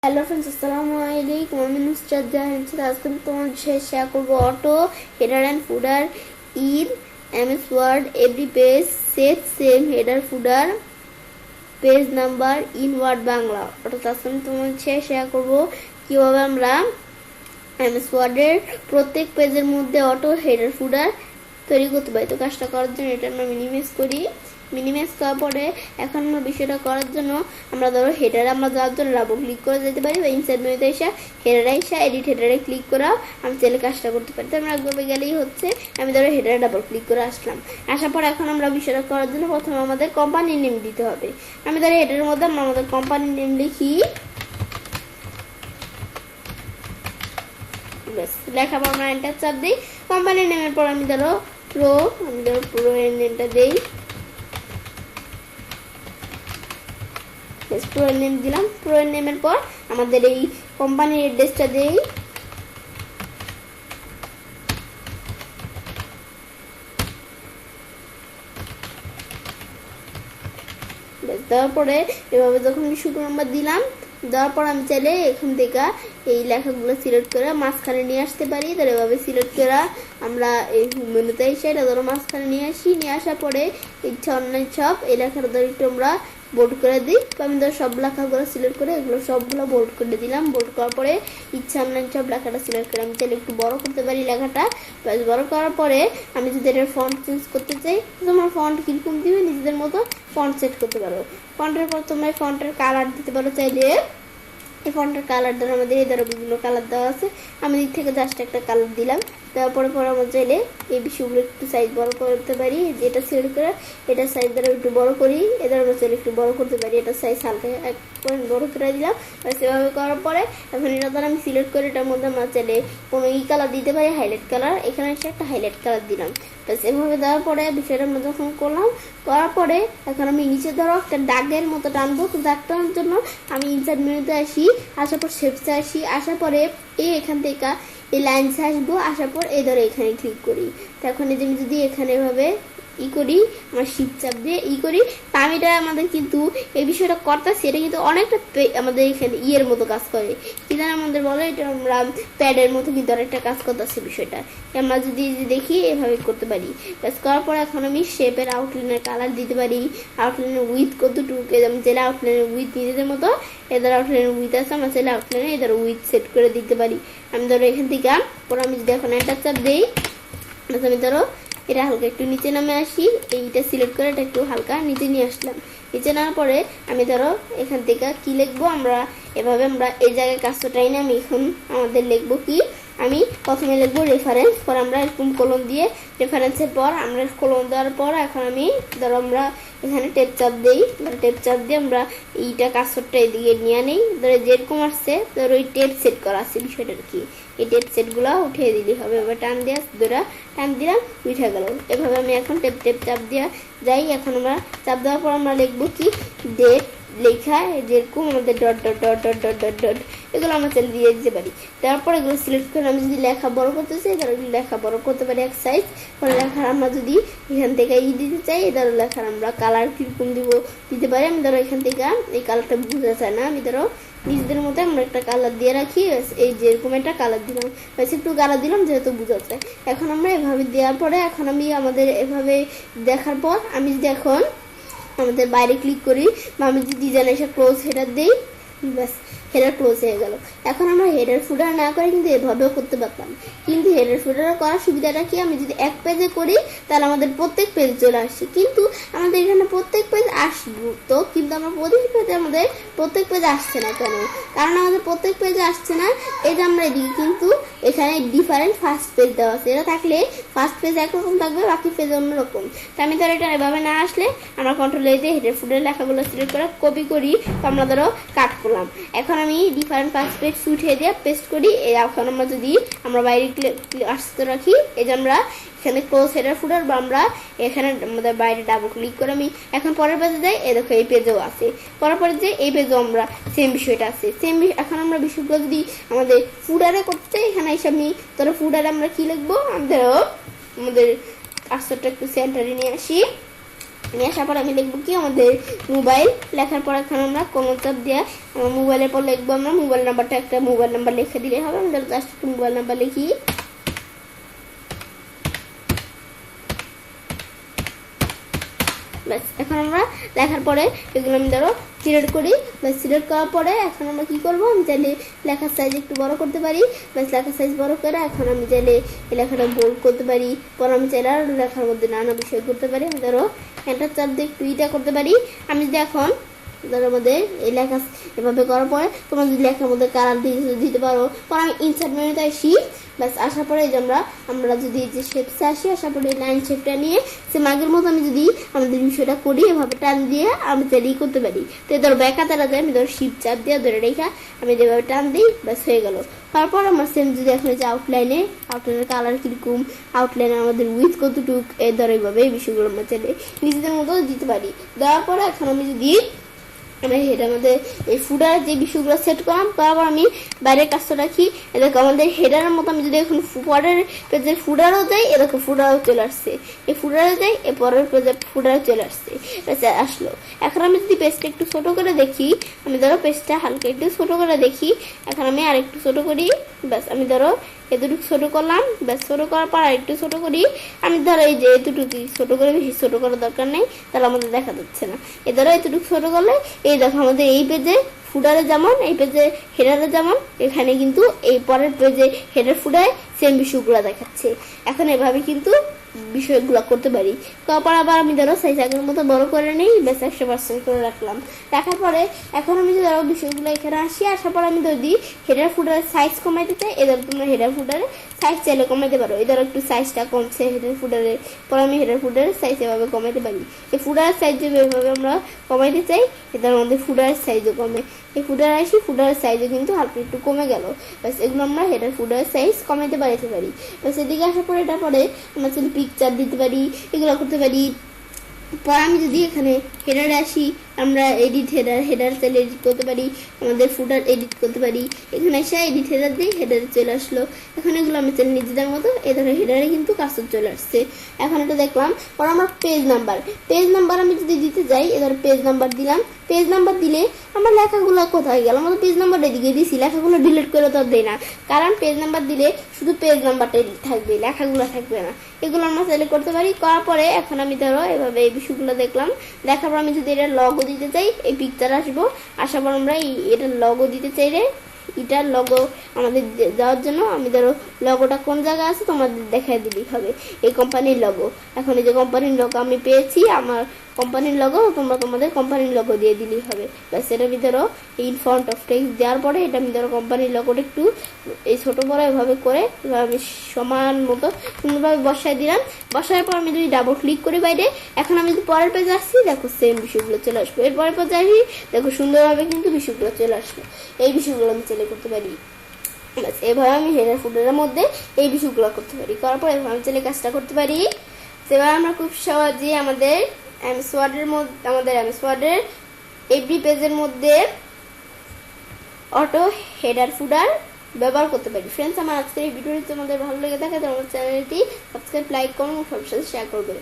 Hello friends, আসসালামু আলাইকুম। আমি নুসরাত জাহান। আজকে তোমাদের সাথে শেয়ার করবো auto header and footer in MS Word. Every page set same header footer page number in Word Bangla. অর্থাৎ আজকে আমি তোমাদের সাথে শেয়ার করবো কীভাবে আমরা এমএস ওয়ার্ডের প্রত্যেক পেজের মধ্যে অটো হেডার ফুডার তৈরি করতে পারি। তো কাজটা করার জন্য এটা আমরা মিনিমাইজ করি। মিনিমাইজ করার পরে এখন আমরা বিষয়টা করার জন্য আমরা ধরো হেডারে আমরা যাওয়ার জন্য ডাবল ক্লিক করে যেতে পারি, বা ইনসাইড মেনুতে এসে হেডারে এসে এডিট হেডারে ক্লিক করাও আমি চাইলে কাজটা করতে পারি। তো আমরা একভাবে গেলেই হচ্ছে। আমি ধরো হেডারে ডাবল ক্লিক করে আসলাম। আসার পর এখন আমরা বিষয়টা করার জন্য প্রথমে আমাদের কোম্পানির নেম দিতে হবে। আমি ধরো হেডারের মধ্যে আমরা আমাদের কোম্পানির নেম লিখি। লেখার পর আমরা এন্টার চাপ দিই। কোম্পানির নেমের পর আমি ধরো প্রো এর নেমটা দিই। প্রো এর নেম দিলাম। প্রো এর নেমের পর আমাদের এই কোম্পানির অ্যাড্রেসটা দেই। দেওয়ার পরে এভাবে যখন শুরু নাম্বার দিলাম, দেওয়ার পর আমি চাইলে এখান থেকে এই লেখাগুলো সিলেক্ট করে মাঝখানে নিয়ে আসতে পারি। তাহলে এভাবে সিলেক্ট করে আমরা এই মেনুতে এসে এটা ধরো মাঝখানে নিয়ে আসি। নিয়ে আসার পরে ইচ্ছা অনলাইন শপ এই লেখাটা ধরে একটু আমরা বোল্ড করে দিই। তো আমি ধরো সব লেখাগুলো সিলেক্ট করে এগুলো সবগুলো বোল্ড করে দিলাম। বোল্ড করার পরে ইচ্ছা অনলাইন শপ লেখাটা সিলেক্ট করে আমি চাইলে একটু বড় করতে পারি লেখাটা। বড় করার পরে আমি যদি এটার ফন্ট চেঞ্জ করতে চাই, তোমার ফন্ট কিরকম দিবে নিজেদের মতো ফন্ট সেট করতে পারো। ফন্টের পর তোমরা ফন্টের কালার দিতে পারো চাইলে। এই ফন্টের কালার দ্বারা আমাদের এই ধরো বিভিন্ন কালার দেওয়া আছে। আমি দিক থেকে জাস্ট একটা কালার দিলাম। দেওয়ার পরে আমরা চাইলে এই বিষয়গুলো একটু সাইজ বড় করতে পারি। যেটা সিলেক্ট করে এটা সাইজ দ্বারা একটু বড় করি। এদের আমরা চাইলে একটু বড় করতে পারি। এটা সাইজ হালকা এক পয়েন্ট বড় করে দিলাম। সেভাবে করার পরে এখন এটা দ্বারা আমি সিলেক্ট করে এটার মধ্যে আমরা চাইলে কোনো কালার দিতে পারি, হাইলাইট কালার। এখানে এসে একটা হাইলাইট কালার দিলাম। এভাবে দেওয়ার পরে বিষয়টা আমরা যখন করলাম, করার পরে এখন আমি নিচে ধরো একটা দাগের মতো টানবো। তো দাগ টানার জন্য আমি ইনসাইড মেনুতে আসি। আসার পর শেপসে আসি। আসার পরে এখান থেকে এই লাইনসে আসবো। আসার পর এই ধরো এখানে ক্লিক করি। তো এখন এই যে আমি যদি এখানে এভাবে করি, আমার শিফট চাপ দিয়ে করি, তা আমি এটা আমাদের কিন্তু এই বিষয়টা করতেছি। এটা কিন্তু অনেকটা আমাদের এখানে ইয়ের মতো কাজ করে। কি জানি আমাদের বলে এটা আমরা প্যাডের মতো কিন্তু অনেকটা কাজ করতেছি। বিষয়টা আমরা যদি দেখি এভাবে করতে পারি। কাজ করার পর এখন আমি শেপের আউটলাইনের কালার দিতে পারি। আউটলাইনের উইথ কতটুকু আমি চাইলে আউটলাইনের উইথ নিজেদের মতো এদের আউটলাইনের উইথ আছে, আমরা চাইলে আউটলাইনে এদের উইথ সেট করে দিতে পারি। আমি ধরো এখান থেকে পরে আমি যদি এখন এন্টার চাপ দিই, আমি ধরো এটা হালকা একটু নিচে নামে আসি। এইটা সিলেক্ট করে এটা একটু হালকা নিচে নিয়ে আসলাম। নিচে নেওয়ার পরে আমি ধরো এখান থেকে কি লিখবো, আমরা এভাবে আমরা এই জায়গায় কাজটাই না আমি এখন আমাদের লিখবো কি, আমি প্রথমে লিখবো রেফারেন্স। পর আমরা এরকম কলম দিয়ে রেফারেন্সের পর আমরা কলম দেওয়ার পর এখন আমি ধরো আমরা এখানে টেপ চাপ দিই। টেপ চাপ দিয়ে আমরা এইটা কাজটা এদিকে নিয়ে নেই। ধরো যেরকম আসছে ধরো ওই টেপ সেট করা আছে বিষয়টা কি, এই টেপ সেটগুলো উঠিয়ে দিলেই হবে। এবার টান দিয়ে ধরা টান দিলাম, উঠে গেল। এভাবে আমি এখন টেপ চাপ দিয়ে যাই। এখন আমরা চাপ দেওয়ার পর আমরা লিখবো কি ডেট লেখা, যেরকম আমাদের dot dot dot dot dot dot dot এগুলো আমরা চাইলে দিয়ে দিতে পারি। তারপর এগুলো সিলেক্ট করে আমি যদি লেখা বড় করতে চাই তাহলে লেখা বড় করতে পারি এক সাইজ। পরে লেখার আমরা যদি এখান থেকে দিতে চাই, ধরো লেখার আমরা কালার কিরকম দিতে পারি। আমি ধরো এখান থেকে এই কালারটা বুঝতে চাই না, আমি ধরো নিজেদের মতো আমরা একটা কালার দিয়ে রাখি। এই যেরকম একটা কালার দিলাম, একটু কালার দিলাম যেহেতু বুঝা যায়। এখন আমরা এভাবে দেওয়ার পরে এখন আমি আমাদের এভাবে দেখার পর আমি যদি এখন আমাদের বাইরে ক্লিক করি বা আমি যদি ডিজাইন এসে ক্লোজ হেডার দিই, ব্যাস হেডার ক্লোজ হয়ে গেল। এখন আমরা হেডার ফুডার না করে কিন্তু এভাবেও করতে পারতাম। কিন্তু হেডার ফুডার করার সুবিধাটা কি, আমি যদি এক পেজে করি তাহলে আমাদের প্রত্যেক পেজ চলে আসছে। কিন্তু আমাদের এখানে প্রত্যেক পেজ আসতো, কিন্তু আমরা প্রত্যেক পেজ আসছে না। কেন? কারণ আমাদের প্রত্যেক পেজে আসছে না। এই যে আমরা এদিকে কিন্তু এখানে ডিফারেন্ট ফার্স্ট পেজ দেওয়া আছে। এটা থাকলে ফার্স্ট পেজ একরকম থাকবে, বাকি পেজ অন্যরকম। তো আমি ধরো এটা এভাবে না আসলে আমরা কন্ট্রোল এ দিয়ে হেডার ফুডার লেখাগুলো সিলেক্ট করে কপি করি। তো আমরা ধরো কাট করলাম। এখন আমি ডিফারেন্ট ফার্স্ট পেজ উঠিয়ে দিয়ে পেস্ট করি। এখন আমরা যদি আমরা বাইরে আসতে রাখি, এই যে আমরা এখানে ক্লোজ হেডার ফুডার বা আমরা এখানে আমাদের বাইরে ডাবল ক্লিক করে আমি এখন পরের পেজে যাই। এই দেখো এই পেজেও আছে। পরে যে এই পেজেও আমরা সেম বিষয়টা আছে। এখন আমরা বিষয়গুলো যদি আমাদের ফুডারে করতে এখানে এসে আমি ধরো ফুডারে আমরা কি লিখবো, আমাদের কাজটা একটু সেন্টারে নিয়ে আসি। নিয়ে আসার পর আমি লিখবো কি আমাদের মোবাইল। লেখার পর এখন আমরা কোনো চাপ দিয়ে আমার মোবাইলের পর লিখবো আমরা মোবাইল নাম্বারটা, একটা মোবাইল নাম্বার লিখে দিলে হবে। আমরা জাস্ট একটু মোবাইল নাম্বার লিখি। ব্যাস এখন আমরা লেখার পরে এগুলো আমি ধরো সিলেক্ট করি। ব্যাস সিলেক্ট করার পরে এখন আমরা কি করবো, আমি চাইলে লেখার সাইজ একটু বড় করতে পারি। ব্যাস লেখার সাইজ বড় করে এখন আমি চাইলে এই লেখাটা বোল্ড করতে পারি। পর আমি চাইলে আর লেখার মধ্যে নানা বিষয় করতে পারি। আমি ধরো এন্টার চাপ দিয়ে একটু ইটা করতে পারি। আমি যদি এখন ধরো আমাদের এই লেখা এভাবে করার পরে তোমরা যদি লেখার মধ্যে কালার দিতে পারো। পর আমি ইনসার্ট মেনুতে আসি। ব্যাস আসার পরে এই যে আমরা যদি যে শেপসে আসি, আসার পরে লাইন শেপটা নিয়ে সেম আগের মতো আমি যদি আমাদের বিষয়টা করি এভাবে টান দিয়ে আমি চাইলেই করতে পারি। তো ধরো ব্যাকা তারা যায়, আমি ধরো শিপ চাপ দিয়ে ধরে রেখা আমি যেভাবে টান দিই ব্যাস হয়ে গেল। তারপর আমার সেম যদি এখন যে আউটলাইনের কালার কিরকম, আউটলাইনে আমাদের উইথ কতটুক এই ধরো এইভাবে এই বিষয়গুলো আমরা চাইলে নিজেদের মতো দিতে পারি। দেওয়ার পরে এখন আমি যদি আমরা হেডার মধ্যে এই ফুডার যে বিষয়গুলো সেট করলাম, তারপর আমি বাইরের কাজটা রাখি। এদেরকে আমাদের হেডারের মতো আমি যদি এখন পরের পেজের ফুডারও যাই, এরকম ফুডারও চলে আসছে। এই ফুডারে যাই, এ পরের পেজের ফুডারে চলে আসছে, আসলো। এখন আমি যদি পেজটা একটু ছোট করে দেখি, আমি ধরো পেজটা হালকা একটু ছোট করে দেখি। এখন আমি আর একটু ছোট করি। ব্যাস আমি ধরো এতটুকু ছোট করলাম। ব্যাস ছোট করার পর আর একটু ছোট করি। আমি ধরো এই যে এতটুকু ছোট করে, বেশি ছোট করার দরকার নেই, তাহলে আমাদের দেখা যাচ্ছে না। এ ধরো এতটুকু ছোট করলে এই দেখো আমাদের এই পেজে ফুডারে যেমন, এই পেজে হেডারে যেমন, এখানে কিন্তু এই পরের পেজে হেডার ফুডারে সেম বিষয়গুলো দেখাচ্ছে। এখন এভাবে কিন্তু বিষয়গুলো করতে পারি। তারপর আবার আমি ধরো সাইজ আগের মতো বড় করে নিই। বেশ 100% করে রাখলাম। রাখার পরে এখন আমি ধরো বিষয়গুলো এখানে আসি। আসার পর আমি যদি হেডার ফুডারের সাইজ কমাইতে চাই, এদের তোমরা হেডার ফুডারের সাইজ চাইলে কমাইতে পারো। এদের একটু সাইজটা কমছে হেডার ফুডারের, পর আমি হেডার ফুডারের সাইজ এভাবে কমাইতে পারি। এই ফুডারের সাইজ যেভাবে আমরা কমাইতে চাই, এদের মধ্যে ফুডারের সাইজও কমে। এই ফুডারে আসি, ফুডারের সাইজও কিন্তু হালকা একটু কমে গেল। ব্যাস এগুলো আমরা হেডার ফুডারের সাইজ কমাইতে পারি। ব্যাস এদিকে আসার পরে এটা পরে আমরা পিকচার দিতে পারি, এগুলো করতে পারি। পর আমি যদি এখানে হেডারে আসি, আমরা এডিট হেডার চাইলে এডিট করতে পারি, আমাদের ফুটার এডিট করতে পারি। এখানে এসে এডিট হেডার দিয়ে হেডারে চলে আসলো। এখন এগুলো আমি চাইলে নিজেদের মতো এই ধরনের হেডারে কিন্তু কাজটা চলে আসছে। এখন এটা দেখলাম। পর আমার পেজ নাম্বার আমি যদি দিতে যাই, এদের পেজ নাম্বার দিলাম। পেজ নাম্বার দিলে আমার লেখাগুলো কোথায় গেল? আমার পেজ নাম্বারটা এদিকে দিয়েছি, লেখাগুলো ডিলিট করে তো দেয় না, কারণ পেজ নাম্বার দিলে শুধু পেজ নাম্বারটাই থাকবে, লেখাগুলো থাকবে না। এগুলো আমরা চাইলে করতে পারি। করার পরে এখন আমি ধরো এভাবে এই বিষয়গুলো দেখলাম। দেখার পর আমি যদি এটা লগো দিতে চাই, এই পিকচার আসবো। আসার পর আমরা এটার লগো দিতে চাইলে এটার লগো আমাদের দেওয়ার জন্য আমি ধরো লগোটা কোন জায়গায় আছে তোমাদের দেখাই দিলেই হবে। এই কোম্পানির লগো, এখন এই যে কোম্পানির লগো আমি পেয়েছি, আমার কোম্পানির লগো, তোমরা তোমাদের কোম্পানির লগো দিয়ে দিলেই হবে। ব্যাস এটা আমি ধরো ইন ফ্রন্ট অফ টেক্সট দেওয়ার পরে এটা আমি ধরো কোম্পানির লগোটা একটু এই ছোট বড় এভাবে করে আমি সমান মতো সুন্দরভাবে বসায় দিলাম। বসানোর পর আমি যদি ডাবল ক্লিক করি বাইরে, এখন আমি যদি পরের পেজে আসছি, দেখো সেম বিষয়গুলো চলে আসবে। এর পরের পেজে আসি, দেখো সুন্দরভাবে কিন্তু বিষয়গুলো চলে আসবে। এই বিষয়গুলো আমি চলে করতে পারি। ব্যাস এভাবে আমি হেডার ফুডারের মধ্যে এই বিষয়গুলো করতে পারি। করার পর এভাবে আমি চলে কাজটা করতে পারি। সেবার আমরা খুব সহজে আমাদের এমএস ওয়ার্ডের এভরি পেজের মধ্যে অটো হেডার ফুডার ব্যবহার করতে পারি। ফ্রেন্ডস, আমার আজকের এই ভিডিওটি তোমাদের ভালো লেগে থাকে, তোমার চ্যানেলটি সাবস্ক্রাইব, লাইক করুন এবং সবার সাথে শেয়ার করবে।